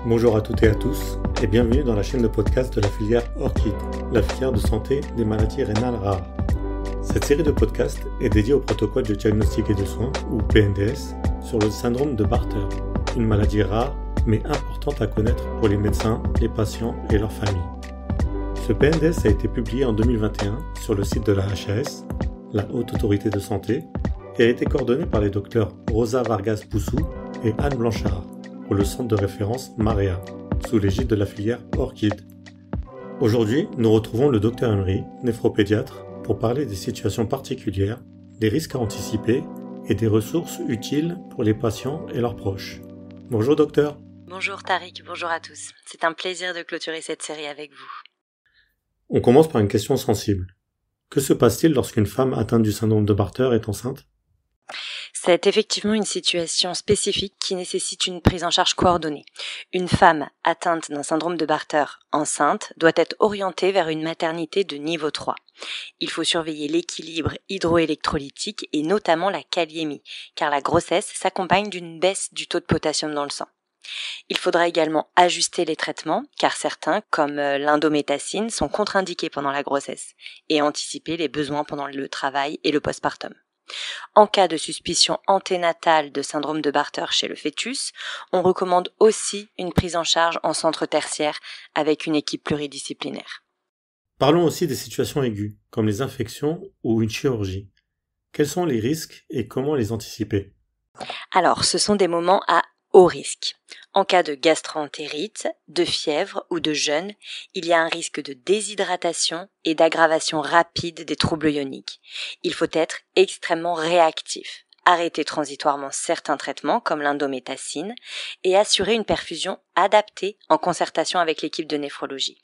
Bonjour à toutes et à tous, et bienvenue dans la chaîne de podcast de la filière ORCID, la filière de santé des maladies rénales rares. Cette série de podcasts est dédiée au protocole de diagnostic et de soins, ou PNDS, sur le syndrome de Bartter, une maladie rare mais importante à connaître pour les médecins, les patients et leurs familles. Ce PNDS a été publié en 2021 sur le site de la HAS, la Haute Autorité de Santé, et a été coordonné par les docteurs Rosa Vargas-Poussou et Anne Blanchard pour le centre de référence MAREA, sous l'égide de la filière ORCID. Aujourd'hui, nous retrouvons le docteur Emery, néphropédiatre, pour parler des situations particulières, des risques à anticiper et des ressources utiles pour les patients et leurs proches. Bonjour docteur. Bonjour Tariq, bonjour à tous. C'est un plaisir de clôturer cette série avec vous. On commence par une question sensible. Que se passe-t-il lorsqu'une femme atteinte du syndrome de Bartter est enceinte ? C'est effectivement une situation spécifique qui nécessite une prise en charge coordonnée. Une femme atteinte d'un syndrome de Bartter enceinte doit être orientée vers une maternité de niveau 3. Il faut surveiller l'équilibre hydroélectrolytique et notamment la kaliémie, car la grossesse s'accompagne d'une baisse du taux de potassium dans le sang. Il faudra également ajuster les traitements, car certains, comme l'indométacine, sont contre-indiqués pendant la grossesse, et anticiper les besoins pendant le travail et le postpartum. En cas de suspicion anténatale de syndrome de Bartter chez le fœtus, on recommande aussi une prise en charge en centre tertiaire avec une équipe pluridisciplinaire. Parlons aussi des situations aiguës, comme les infections ou une chirurgie. Quels sont les risques et comment les anticiper ? Alors, ce sont des moments à haut risque. En cas de gastroentérite, de fièvre ou de jeûne, il y a un risque de déshydratation et d'aggravation rapide des troubles ioniques. Il faut être extrêmement réactif, arrêter transitoirement certains traitements comme l'indométacine et assurer une perfusion adaptée en concertation avec l'équipe de néphrologie.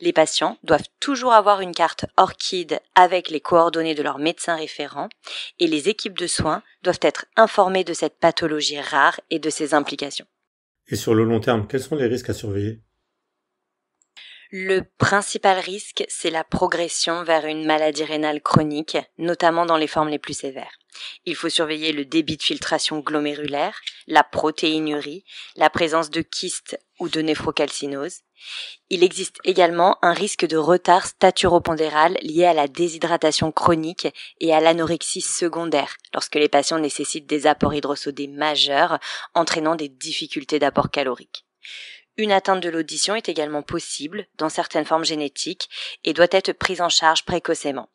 Les patients doivent toujours avoir une carte ORCID avec les coordonnées de leur médecin référent et les équipes de soins doivent être informées de cette pathologie rare et de ses implications. Et sur le long terme, quels sont les risques à surveiller ? Le principal risque, c'est la progression vers une maladie rénale chronique, notamment dans les formes les plus sévères. Il faut surveiller le débit de filtration glomérulaire, la protéinurie, la présence de kystes ou de néphrocalcinose. Il existe également un risque de retard staturopondéral lié à la déshydratation chronique et à l'anorexie secondaire, lorsque les patients nécessitent des apports hydrosodés majeurs, entraînant des difficultés d'apport calorique. Une atteinte de l'audition est également possible dans certaines formes génétiques et doit être prise en charge précocement.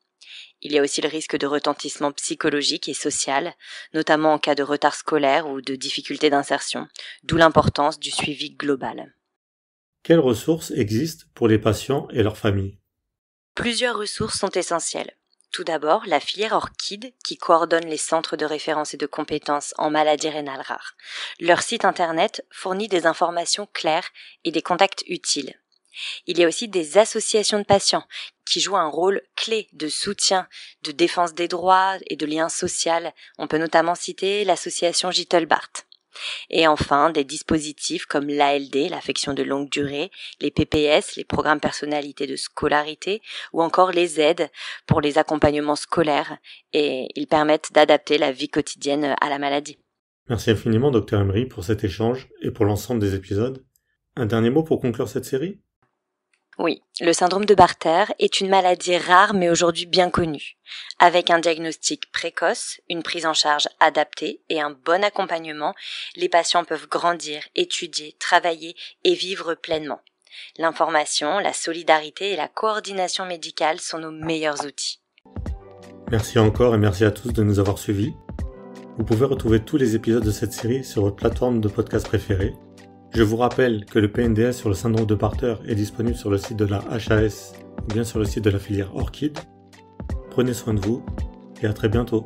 Il y a aussi le risque de retentissement psychologique et social, notamment en cas de retard scolaire ou de difficultés d'insertion, d'où l'importance du suivi global. Quelles ressources existent pour les patients et leurs familles ? Plusieurs ressources sont essentielles. Tout d'abord, la filière ORCID qui coordonne les centres de référence et de compétences en maladies rénales rares. Leur site internet fournit des informations claires et des contacts utiles. Il y a aussi des associations de patients qui jouent un rôle clé de soutien, de défense des droits et de lien social. On peut notamment citer l'association Gittelbart. Et enfin, des dispositifs comme l'ALD, l'affection de longue durée, les PPS, les programmes personnalités de scolarité, ou encore les aides pour les accompagnements scolaires, et ils permettent d'adapter la vie quotidienne à la maladie. Merci infiniment Dr Emery pour cet échange et pour l'ensemble des épisodes. Un dernier mot pour conclure cette série ? Oui, le syndrome de Bartter est une maladie rare mais aujourd'hui bien connue. Avec un diagnostic précoce, une prise en charge adaptée et un bon accompagnement, les patients peuvent grandir, étudier, travailler et vivre pleinement. L'information, la solidarité et la coordination médicale sont nos meilleurs outils. Merci encore et merci à tous de nous avoir suivis. Vous pouvez retrouver tous les épisodes de cette série sur votre plateforme de podcast préférée. Je vous rappelle que le PNDS sur le syndrome de Bartter est disponible sur le site de la HAS ou bien sur le site de la filière ORCID. Prenez soin de vous et à très bientôt.